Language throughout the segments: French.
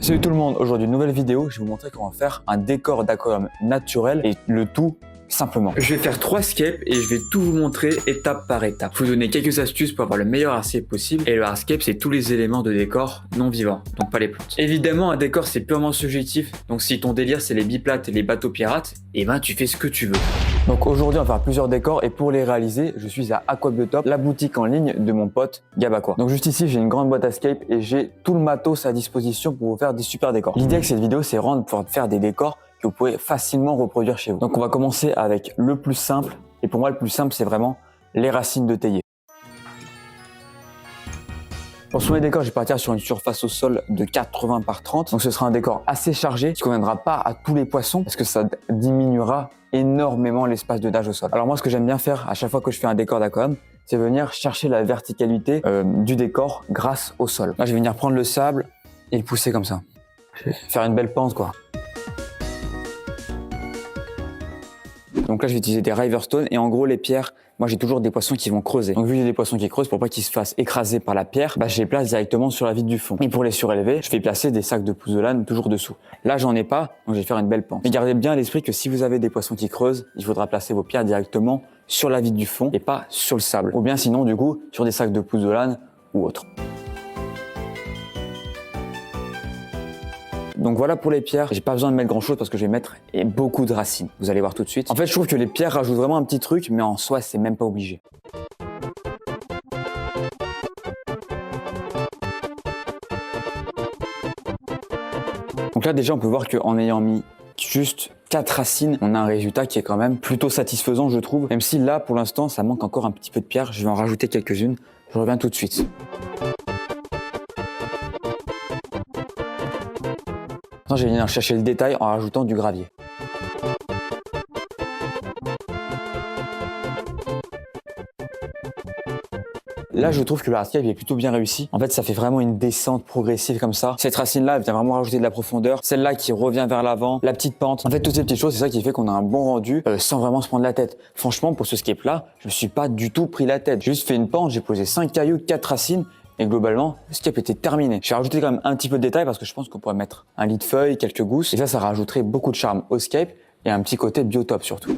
Salut tout le monde, aujourd'hui une nouvelle vidéo, je vais vous montrer comment faire un décor d'aquarium naturel et le tout simplement. Je vais faire 3 scapes et je vais tout vous montrer étape par étape. Je vais vous donner quelques astuces pour avoir le meilleur hardscape possible. Et le hardscape, c'est tous les éléments de décor non vivants, donc pas les plantes. Évidemment, un décor c'est purement subjectif, donc si ton délire c'est les biplates et les bateaux pirates, et ben tu fais ce que tu veux. Donc aujourd'hui on va faire plusieurs décors et pour les réaliser, je suis à Aquabiotop, la boutique en ligne de mon pote Gabaqua. Donc juste ici j'ai une grande boîte à scape et j'ai tout le matos à disposition pour vous faire des super décors. L'idée avec cette vidéo c'est vraiment de pouvoir faire des décors que vous pouvez facilement reproduire chez vous. Donc on va commencer avec le plus simple, et pour moi le plus simple c'est vraiment les racines de théier. Pour ce premier décor, je vais partir sur une surface au sol de 80 par 30. Donc ce sera un décor assez chargé qui ne conviendra pas à tous les poissons parce que ça diminuera énormément l'espace de nage au sol. Alors moi ce que j'aime bien faire à chaque fois que je fais un décor d'aquarium, c'est venir chercher la verticalité du décor grâce au sol. Là je vais venir prendre le sable et le pousser comme ça. Faire une belle pente quoi. Donc là, je vais utiliser des Riverstone et en gros, les pierres, moi j'ai toujours des poissons qui vont creuser. Donc vu que j'ai des poissons qui creusent, pour pas qu'ils se fassent écraser par la pierre, je les place directement sur la vitre du fond. Et pour les surélever, je vais placer des sacs de pouzzolane toujours dessous. Là, j'en ai pas, donc je vais faire une belle pente. Mais gardez bien à l'esprit que si vous avez des poissons qui creusent, il faudra placer vos pierres directement sur la vitre du fond et pas sur le sable. Ou bien sinon, du coup, sur des sacs de pouzzolane ou autre. Donc voilà pour les pierres, j'ai pas besoin de mettre grand chose parce que je vais mettre beaucoup de racines. Vous allez voir tout de suite. En fait, je trouve que les pierres rajoutent vraiment un petit truc, mais en soi, c'est même pas obligé. Donc là, déjà, on peut voir qu'en ayant mis juste 4 racines, on a un résultat qui est quand même plutôt satisfaisant, je trouve. Même si là, pour l'instant, ça manque encore un petit peu de pierre. Je vais en rajouter quelques-unes. Je reviens tout de suite. Maintenant, je vais venir chercher le détail en rajoutant du gravier. Là, je trouve que le hardscape est plutôt bien réussi. En fait, ça fait vraiment une descente progressive comme ça. Cette racine-là, elle vient vraiment rajouter de la profondeur. Celle-là qui revient vers l'avant, la petite pente. En fait, toutes ces petites choses, c'est ça qui fait qu'on a un bon rendu sans vraiment se prendre la tête. Franchement, pour ce scape-là, je me suis pas du tout pris la tête. J'ai juste fait une pente, j'ai posé 5 cailloux, 4 racines. Et globalement, le scape était terminé. J'ai rajouté quand même un petit peu de détail parce que je pense qu'on pourrait mettre un lit de feuilles, quelques gousses. Et ça rajouterait beaucoup de charme au scape et un petit côté biotop surtout.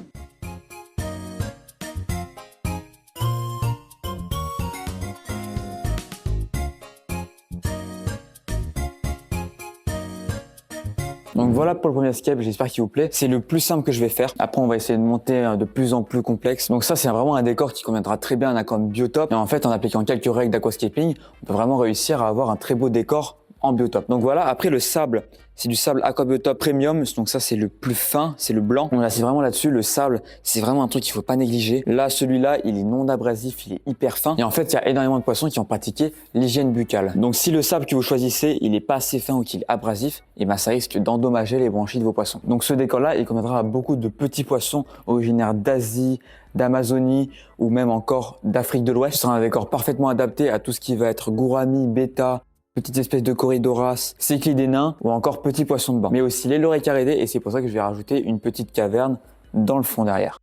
Donc voilà pour le premier scape, j'espère qu'il vous plaît. C'est le plus simple que je vais faire. Après, on va essayer de monter de plus en plus complexe. Donc ça, c'est vraiment un décor qui conviendra très bien à un aquarium biotop. Et en fait, en appliquant quelques règles d'aquascaping, on peut vraiment réussir à avoir un très beau décor en biotop. Donc voilà, après le sable, c'est du sable Aquabiotop Premium, donc ça c'est le plus fin, c'est le blanc. Donc là c'est vraiment là-dessus, le sable, c'est vraiment un truc qu'il faut pas négliger. Là, celui-là, il est non abrasif, il est hyper fin. Et en fait, il y a énormément de poissons qui ont pratiqué l'hygiène buccale. Donc si le sable que vous choisissez, il est pas assez fin ou qu'il est abrasif, et ça risque d'endommager les branchies de vos poissons. Donc ce décor-là, il conviendra à beaucoup de petits poissons originaires d'Asie, d'Amazonie ou même encore d'Afrique de l'Ouest. Ce sera un décor parfaitement adapté à tout ce qui va être gourami, bêta, petites espèces de corydoras, cyclides des nains ou encore petits poissons de bain. Mais aussi les loricariidés et c'est pour ça que je vais rajouter une petite caverne dans le fond derrière.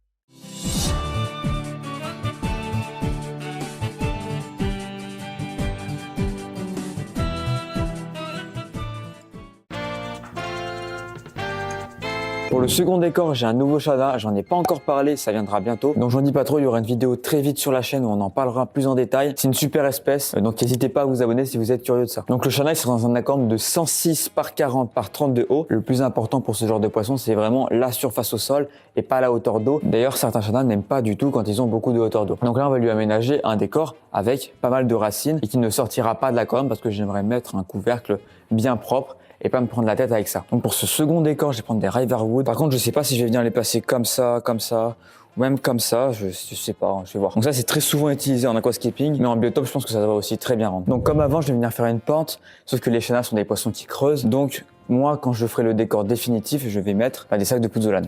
Pour le second décor, j'ai un nouveau Shana, j'en ai pas encore parlé, ça viendra bientôt. Donc j'en dis pas trop, il y aura une vidéo très vite sur la chaîne où on en parlera plus en détail. C'est une super espèce, donc n'hésitez pas à vous abonner si vous êtes curieux de ça. Donc le Shana, c'est dans un aquarium de 106 par 40 par 30 de haut. Le plus important pour ce genre de poisson, c'est vraiment la surface au sol et pas la hauteur d'eau. D'ailleurs, certains Shana n'aiment pas du tout quand ils ont beaucoup de hauteur d'eau. Donc là, on va lui aménager un décor avec pas mal de racines et qui ne sortira pas de l'aquarium parce que j'aimerais mettre un couvercle bien propre et pas me prendre la tête avec ça. Donc pour ce second décor, je vais prendre des Riverwood. Par contre, je sais pas si je vais venir les placer comme ça, ou même comme ça, je sais pas, je vais voir. Donc ça, c'est très souvent utilisé en aquascaping, mais en biotop, je pense que ça va aussi très bien rendre. Donc comme avant, je vais venir faire une pente, sauf que les Shana sont des poissons qui creusent. Donc moi, quand je ferai le décor définitif, je vais mettre des sacs de pouzzolane.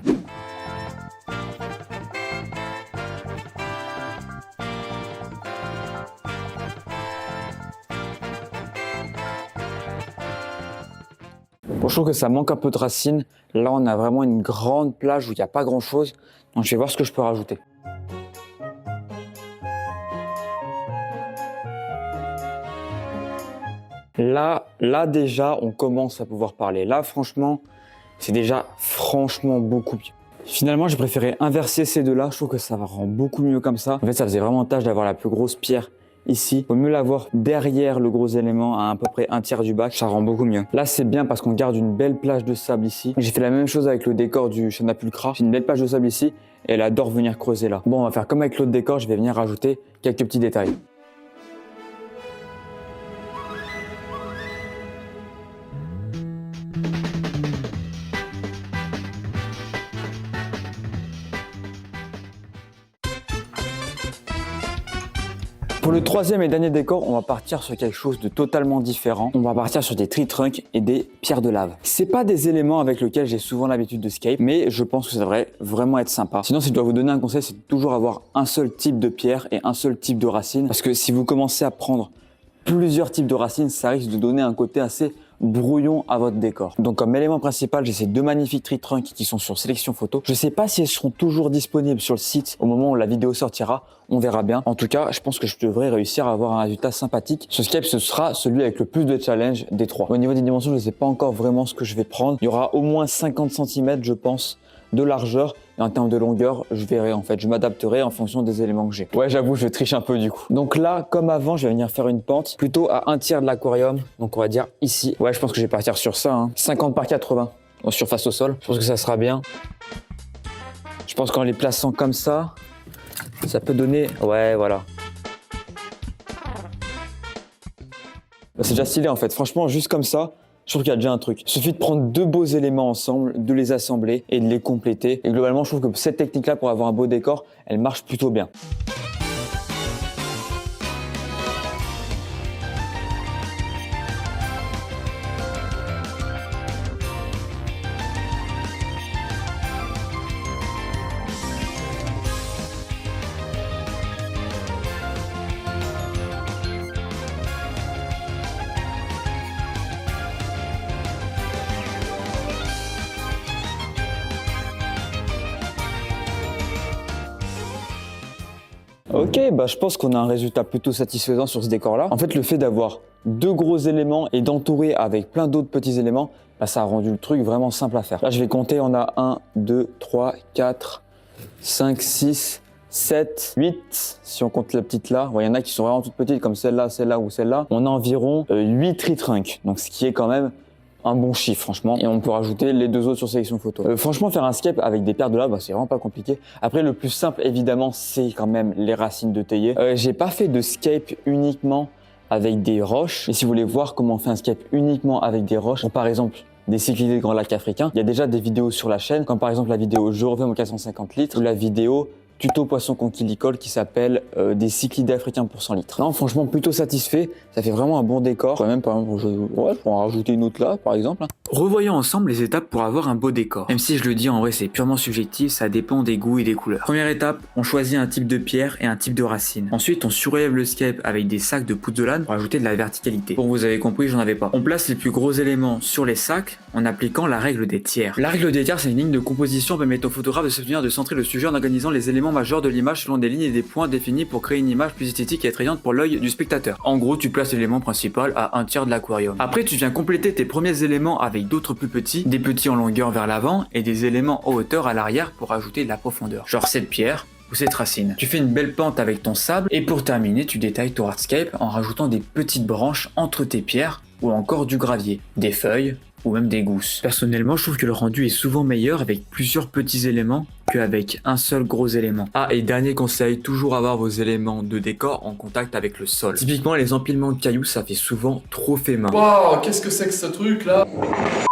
Bon, je trouve que ça manque un peu de racines. Là, on a vraiment une grande plage où il n'y a pas grand chose. Donc, je vais voir ce que je peux rajouter. Là déjà, on commence à pouvoir parler. Là, franchement, c'est déjà franchement beaucoup mieux. Finalement, j'ai préféré inverser ces deux-là. Je trouve que ça rend beaucoup mieux comme ça. En fait, ça faisait vraiment tâche d'avoir la plus grosse pierre ici. Il vaut mieux l'avoir derrière le gros élément à peu près un tiers du bac. Ça rend beaucoup mieux. Là, c'est bien parce qu'on garde une belle plage de sable ici. J'ai fait la même chose avec le décor du Shana Pulcra. J'ai une belle plage de sable ici et elle adore venir creuser là. Bon, on va faire comme avec l'autre décor. Je vais venir rajouter quelques petits détails. Pour le troisième et dernier décor, on va partir sur quelque chose de totalement différent. On va partir sur des tree trunks et des pierres de lave. C'est pas des éléments avec lesquels j'ai souvent l'habitude de scape, mais je pense que ça devrait vraiment être sympa. Sinon, si je dois vous donner un conseil, c'est de toujours avoir un seul type de pierre et un seul type de racine. Parce que si vous commencez à prendre plusieurs types de racines, ça risque de donner un côté assez brouillon à votre décor. Donc comme élément principal, j'ai ces deux magnifiques tree trunks qui sont sur sélection photo. Je sais pas si elles seront toujours disponibles sur le site au moment où la vidéo sortira, on verra bien. En tout cas, je pense que je devrais réussir à avoir un résultat sympathique. Ce scape, ce sera celui avec le plus de challenge des trois. Au niveau des dimensions, je ne sais pas encore vraiment ce que je vais prendre. Il y aura au moins 50 cm, je pense, de largeur, et en termes de longueur, je verrai en fait, je m'adapterai en fonction des éléments que j'ai. Ouais, j'avoue, je triche un peu du coup. Donc là, comme avant, je vais venir faire une pente plutôt à un tiers de l'aquarium, donc on va dire ici. Ouais, je pense que je vais partir sur ça, hein. 50 par 80 en surface au sol. Je pense que ça sera bien. Je pense qu'en les plaçant comme ça peut donner, ouais, voilà. C'est déjà stylé en fait, franchement, juste comme ça. Je trouve qu'il y a déjà un truc. Il suffit de prendre deux beaux éléments ensemble, de les assembler et de les compléter. Et globalement, je trouve que cette technique-là, pour avoir un beau décor, elle marche plutôt bien. Ok, bah je pense qu'on a un résultat plutôt satisfaisant sur ce décor-là. En fait, le fait d'avoir deux gros éléments et d'entourer avec plein d'autres petits éléments, bah, ça a rendu le truc vraiment simple à faire. Là, je vais compter, on a 1, 2, 3, 4, 5, 6, 7, 8. Si on compte la petite là, il y en a qui sont vraiment toutes petites comme celle-là ou celle-là. On a environ 8 tree trunks, donc ce qui est quand même un bon chiffre franchement, et on peut rajouter les deux autres sur sélection photo. Franchement, faire un scape avec des pierres de lave, bah, c'est vraiment pas compliqué. Après, le plus simple évidemment, c'est quand même les racines de théier. J'ai pas fait de scape uniquement avec des roches, et si vous voulez voir comment on fait un scape uniquement avec des roches, par exemple des cyclidés de Grand Lac africain, il y a déjà des vidéos sur la chaîne, comme par exemple la vidéo Je reviens aux 450 litres ou la vidéo tuto poisson conquilicole qui s'appelle des cyclidés africains pour 100 litres. Non, franchement, plutôt satisfait. Ça fait vraiment un bon décor. Même, par exemple, je pourrais en rajouter une autre là, par exemple. Revoyons ensemble les étapes pour avoir un beau décor. Même si je le dis, en vrai, c'est purement subjectif, ça dépend des goûts et des couleurs. Première étape, on choisit un type de pierre et un type de racine. Ensuite, on surélève le scape avec des sacs de pouzzolane pour ajouter de la verticalité. Bon, vous avez compris, j'en avais pas. On place les plus gros éléments sur les sacs en appliquant la règle des tiers. La règle des tiers, c'est une ligne de composition permettant au photographe de se souvenir de centrer le sujet en organisant les éléments majeurs de l'image selon des lignes et des points définis pour créer une image plus esthétique et attrayante pour l'œil du spectateur. En gros, tu places l'élément principal à un tiers de l'aquarium. Après, tu viens compléter tes premiers éléments avec d'autres plus petits, des petits en longueur vers l'avant et des éléments en hauteur à l'arrière pour ajouter de la profondeur. Genre cette pierre ou cette racine. Tu fais une belle pente avec ton sable et pour terminer, tu détailles ton hardscape en rajoutant des petites branches entre tes pierres ou encore du gravier, des feuilles ou même des gousses. Personnellement, je trouve que le rendu est souvent meilleur avec plusieurs petits éléments qu'avec un seul gros élément. Ah, et dernier conseil, toujours avoir vos éléments de décor en contact avec le sol. Typiquement, les empilements de cailloux, ça fait souvent trop fait main. Waouh, qu'est-ce que c'est que ce truc là?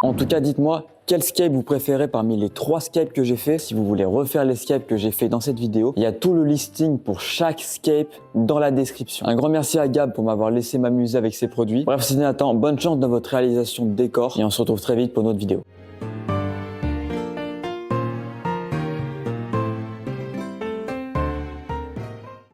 En tout cas, dites-moi quel scape vous préférez parmi les 3 scapes que j'ai fait. Si vous voulez refaire les scapes que j'ai fait dans cette vidéo, il y a tout le listing pour chaque scape dans la description. Un grand merci à Gab pour m'avoir laissé m'amuser avec ses produits. Bref, c'est Nathan, bonne chance dans votre réalisation de décor et on se retrouve très vite pour une autre vidéo.